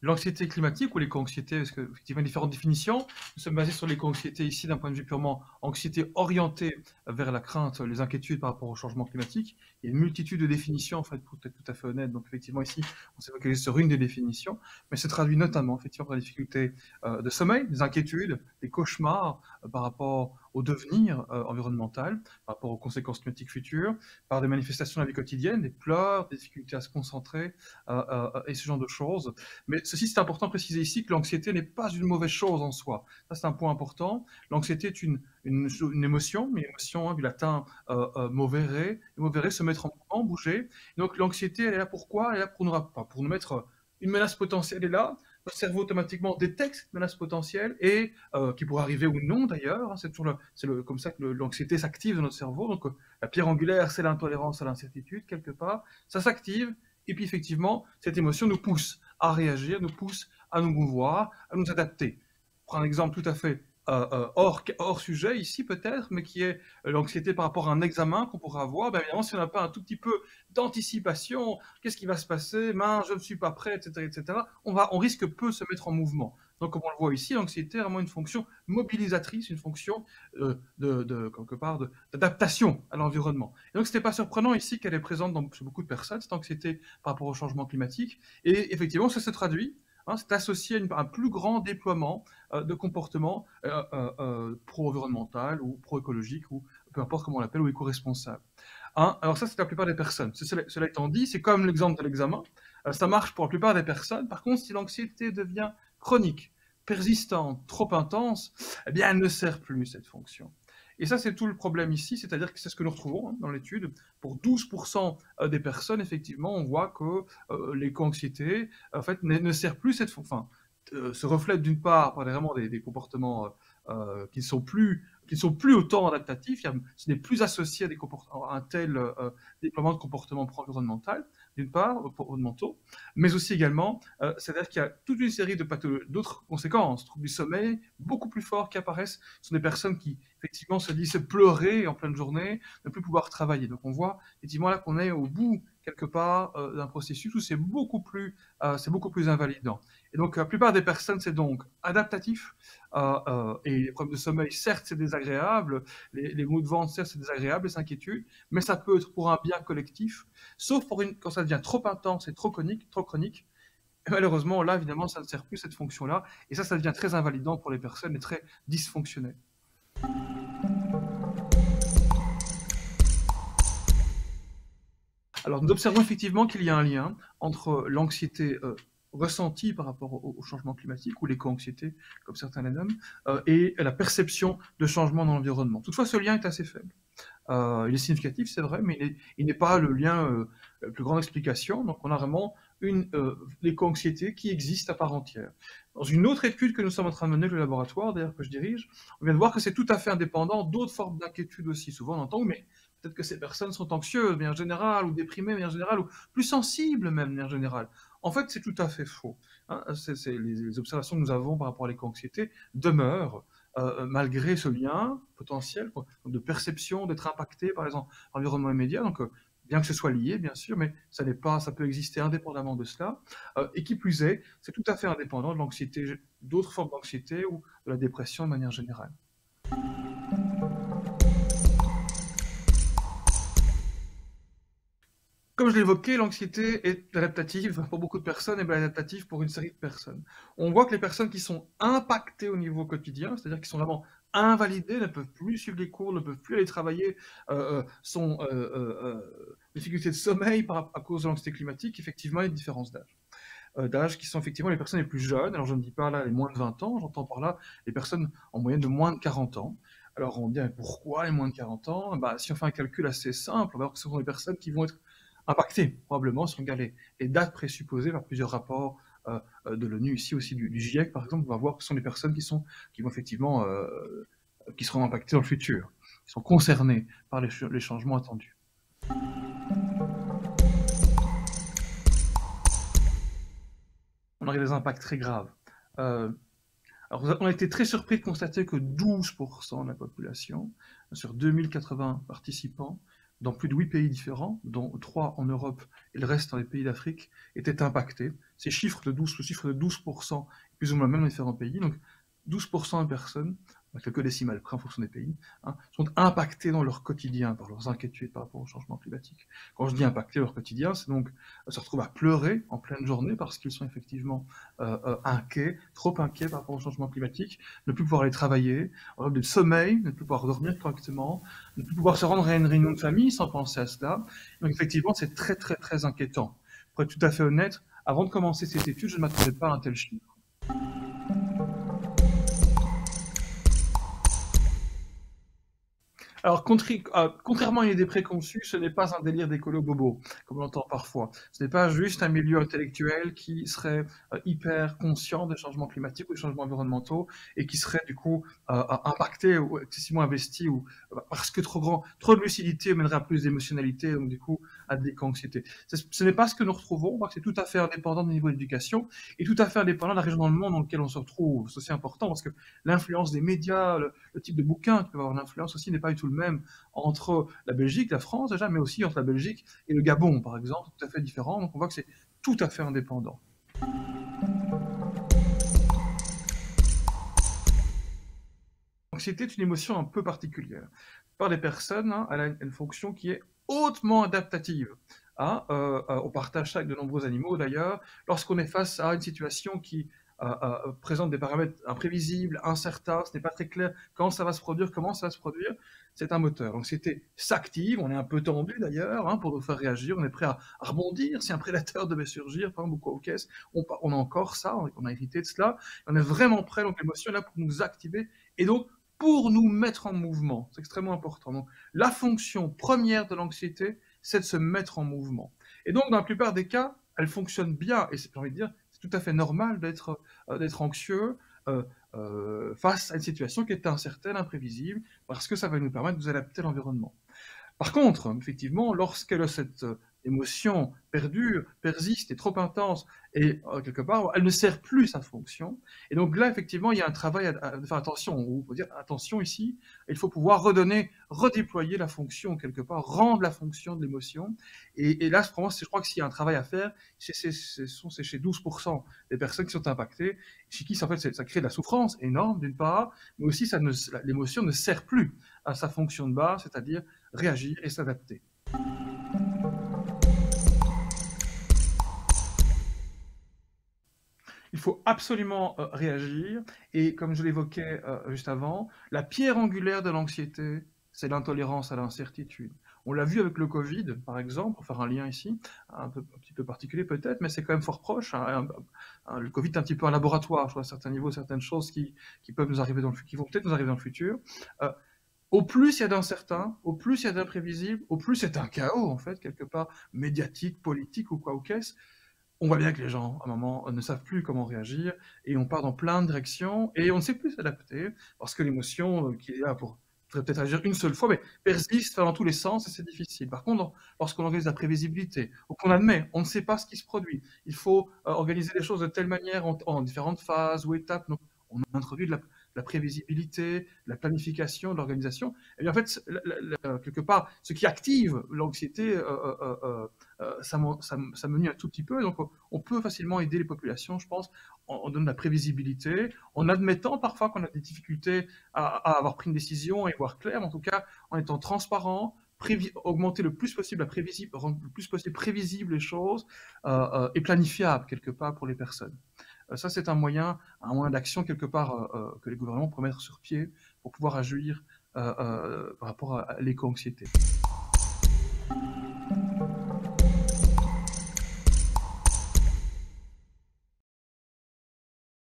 L'anxiété climatique ou l'éco-anxiété, parce qu'effectivement, il y a différentes définitions. Nous sommes basés sur l'éco-anxiété ici d'un point de vue purement anxiété orientée vers la crainte, les inquiétudes par rapport au changement climatique. Il y a une multitude de définitions, en fait, pour être tout à fait honnête. Donc, effectivement, ici, on s'est focalisé sur une des définitions, mais se traduit notamment, effectivement, par la difficulté de sommeil, des inquiétudes, des cauchemars par rapport au devenir environnemental, par rapport aux conséquences climatiques futures, par des manifestations de la vie quotidienne, des pleurs, des difficultés à se concentrer et ce genre de choses. Mais ceci, c'est important de préciser ici que l'anxiété n'est pas une mauvaise chose en soi. Ça, c'est un point important. L'anxiété est une émotion, une émotion du latin movere. Movere, se mettre en mouvement, bouger. Donc l'anxiété, elle est là pourquoi? Elle est là pour nous mettre une menace potentielle est là. Notre cerveau automatiquement détecte cette menace potentielle et qui pourrait arriver ou non d'ailleurs. Hein, c'est comme ça que l'anxiété s'active dans notre cerveau. Donc la pierre angulaire, c'est l'intolérance à l'incertitude quelque part. Ça s'active et puis effectivement, cette émotion nous pousse à réagir, nous pousse à nous mouvoir, à nous adapter. Je prends un exemple tout à fait hors sujet ici peut-être, mais qui est l'anxiété par rapport à un examen qu'on pourrait avoir. Bien évidemment, si on n'a pas un tout petit peu d'anticipation, qu'est-ce qui va se passer? Mince, je ne suis pas prêt, etc., etc. On risque peu de se mettre en mouvement. Donc, comme on le voit ici, l'anxiété est vraiment une fonction mobilisatrice, une fonction quelque part d'adaptation à l'environnement. Et donc, ce n'était pas surprenant ici qu'elle est présente chez beaucoup de personnes, cette anxiété par rapport au changement climatique. Et effectivement, ça se traduit. Hein, c'est associé à un plus grand déploiement de comportements pro-environnemental ou pro-écologique ou peu importe comment on l'appelle, ou éco-responsable. Hein, alors ça, c'est la plupart des personnes. Cela étant dit, c'est comme l'exemple de l'examen. Ça marche pour la plupart des personnes. Par contre, si l'anxiété devient chronique, persistante, trop intense, eh bien, elle ne sert plus cette fonction. Et ça, c'est tout le problème ici, c'est-à-dire que c'est ce que nous retrouvons dans l'étude. Pour 12% des personnes, effectivement, on voit que l'éco-anxiété, en fait, ne sert plus cette fonction. Enfin, se reflète d'une part par vraiment des comportements qui ne sont plus autant adaptatifs, ce n'est plus associé à un tel déploiement de comportements pro-environnemental, d'une part, mentaux, mais aussi également, c'est-à-dire qu'il y a toute une série d'autres conséquences, troubles du sommeil, beaucoup plus forts qui apparaissent. Ce sont des personnes qui, effectivement, se disent pleurer en pleine journée, ne plus pouvoir travailler. Donc on voit, effectivement, là qu'on est au bout, quelque part, d'un processus où c'est beaucoup plus invalidant. Et donc, la plupart des personnes, c'est donc adaptatif, et les problèmes de sommeil, certes, c'est désagréable, les maux de ventre, certes, c'est désagréable, les inquiétudes, mais ça peut être pour un bien collectif, sauf quand ça devient trop intense et trop chronique. Et malheureusement, là, évidemment, ça ne sert plus cette fonction-là, et ça devient très invalidant pour les personnes et très dysfonctionnel. Alors, nous observons effectivement qu'il y a un lien entre l'anxiété ressentie par rapport au changement climatique, ou l'éco-anxiété, comme certains la nomment, et la perception de changement dans l'environnement. Toutefois, ce lien est assez faible. Il est significatif, c'est vrai, mais il n'est pas le lien, la plus grande explication. Donc, on a vraiment l'éco-anxiété qui existe à part entière. Dans une autre étude que nous sommes en train de mener, le laboratoire, d'ailleurs, que je dirige, on vient de voir que c'est tout à fait indépendant d'autres formes d'inquiétude aussi. Souvent, on entend, mais peut-être que ces personnes sont anxieuses, de manière générale, ou déprimées, de manière générale, ou plus sensibles, même, de manière générale. En fait, c'est tout à fait faux. Hein, les observations que nous avons par rapport à l'éco-anxiété demeurent, malgré ce lien potentiel de perception, d'être impacté par les environnements immédiats. Donc, bien que ce soit lié, bien sûr, mais ça peut exister indépendamment de cela. Et qui plus est, c'est tout à fait indépendant de l'anxiété, d'autres formes d'anxiété ou de la dépression de manière générale. Comme je l'évoquais, l'anxiété est adaptative pour beaucoup de personnes et adaptative pour une série de personnes. On voit que les personnes qui sont impactées au niveau quotidien, c'est-à-dire qui sont vraiment invalidées, ne peuvent plus suivre les cours, ne peuvent plus aller travailler, sont difficultés de sommeil à cause de l'anxiété climatique, effectivement, il y a une différence d'âge qui sont effectivement les personnes les plus jeunes. Alors je ne dis pas là les moins de 20 ans, j'entends par là les personnes en moyenne de moins de 40 ans. Alors on dit pourquoi les moins de 40 ans? Si on fait un calcul assez simple, on va voir que ce sont des personnes qui vont être impactés, probablement, si on regarde les dates présupposées par plusieurs rapports de l'ONU, ici aussi du GIEC, par exemple, on va voir que ce sont des personnes qui vont effectivement, qui seront impactées dans le futur, qui sont concernées par les changements attendus. On aurait des impacts très graves. Alors, on a été très surpris de constater que 12% de la population, sur 2080 participants, dans plus de 8 pays différents, dont 3 en Europe et le reste dans les pays d'Afrique, étaient impactés. Ce chiffre de 12%, plus ou moins le même dans différents pays. Donc 12% de personnes, à quelques décimales près en fonction des pays, hein, sont impactés dans leur quotidien par leurs inquiétudes par rapport au changement climatique. Quand je dis impactés dans leur quotidien, c'est donc se retrouver à pleurer en pleine journée parce qu'ils sont effectivement inquiets, trop inquiets par rapport au changement climatique, ne plus pouvoir aller travailler, avoir de sommeil, ne plus pouvoir dormir correctement, ne plus pouvoir se rendre à une réunion de famille sans penser à cela. Donc effectivement, c'est très très très inquiétant. Pour être tout à fait honnête, avant de commencer cette étude, je ne m'attendais pas à un tel chiffre. Alors, contrairement à une idée préconçue, ce n'est pas un délire d'écolo bobo, comme on l'entend parfois. Ce n'est pas juste un milieu intellectuel qui serait hyper conscient des changements climatiques ou des changements environnementaux et qui serait du coup impacté ou excessivement investi ou parce que trop de lucidité mènerait à plus d'émotionnalité, donc du coup à des anxiétés. Ce n'est pas ce que nous retrouvons. On voit que c'est tout à fait indépendant du niveau d'éducation et tout à fait indépendant de la région dans le monde dans lequel on se retrouve. C'est aussi important parce que l'influence des médias, le type de bouquin qui peut avoir une influence aussi n'est pas du tout le même entre la Belgique, la France déjà, mais aussi entre la Belgique et le Gabon, par exemple, tout à fait différent. Donc on voit que c'est tout à fait indépendant. L'anxiété est une émotion un peu particulière. Par des personnes, hein, elle a une fonction qui est hautement adaptative. Hein, on partage ça avec de nombreux animaux d'ailleurs. Lorsqu'on est face à une situation qui présente des paramètres imprévisibles, incertains, ce n'est pas très clair quand ça va se produire, comment ça va se produire, c'est un moteur. L'anxiété s'active, on est un peu tendu d'ailleurs, hein, pour nous faire réagir, on est prêt à rebondir si un prédateur devait surgir, par exemple, ou quoi, ou qu'est-ce, on a encore ça, on a hérité de cela, on est vraiment prêt, donc l'émotion est là pour nous activer, et donc pour nous mettre en mouvement. C'est extrêmement important. Donc, la fonction première de l'anxiété, c'est de se mettre en mouvement. Et donc, dans la plupart des cas, elle fonctionne bien, et j'ai envie de dire, c'est tout à fait normal d'être anxieux face à une situation qui est incertaine, imprévisible, parce que ça va nous permettre de nous adapter à l'environnement. Par contre, effectivement, lorsque cette émotion perdure, persiste, est trop intense, et quelque part, elle ne sert plus sa fonction. Et donc là, effectivement, il y a un travail à faire attention. On peut dire attention ici, il faut pouvoir redéployer la fonction quelque part, rendre la fonction de l'émotion. Et là, je crois que s'il y a un travail à faire, c'est chez 12% des personnes qui sont impactées, chez qui en fait, ça crée de la souffrance énorme d'une part, mais aussi l'émotion ne sert plus à sa fonction de base, c'est-à-dire réagir et s'adapter. Il faut absolument réagir, et comme je l'évoquais juste avant, la pierre angulaire de l'anxiété, c'est l'intolérance à l'incertitude. On l'a vu avec le Covid, par exemple, pour faire un lien ici, un petit peu particulier peut-être, mais c'est quand même fort proche. Le Covid est un petit peu un laboratoire, je crois, à certains niveaux, certaines choses qui peuvent nous arriver qui vont peut-être nous arriver dans le futur. Au plus il y a d'incertains, au plus il y a d'imprévisibles, au plus c'est un chaos, en fait, quelque part, médiatique, politique ou quoi ou qu'est-ce. On voit bien que les gens, à un moment, ne savent plus comment réagir, et on part dans plein de directions, et on ne sait plus s'adapter, parce que l'émotion qui est là pour peut-être agir une seule fois, mais persiste, va dans tous les sens, et c'est difficile. Par contre, lorsqu'on organise la prévisibilité, ou qu'on admet, on ne sait pas ce qui se produit, il faut organiser les choses de telle manière, en différentes phases ou étapes, donc on introduit de la prévisibilité, de la planification, de l'organisation, et bien en fait, quelque part, ce qui active l'anxiété, ça me nuit un tout petit peu, donc on peut facilement aider les populations, je pense, en donnant de la prévisibilité, en admettant parfois qu'on a des difficultés à avoir pris une décision et voir clair, mais en tout cas, en étant transparent, augmenter le plus possible rendre le plus possible prévisible les choses, et planifiable quelque part pour les personnes. Ça, c'est un moyen d'action quelque part que les gouvernements pourraient mettre sur pied pour pouvoir agir par rapport à l'éco-anxiété.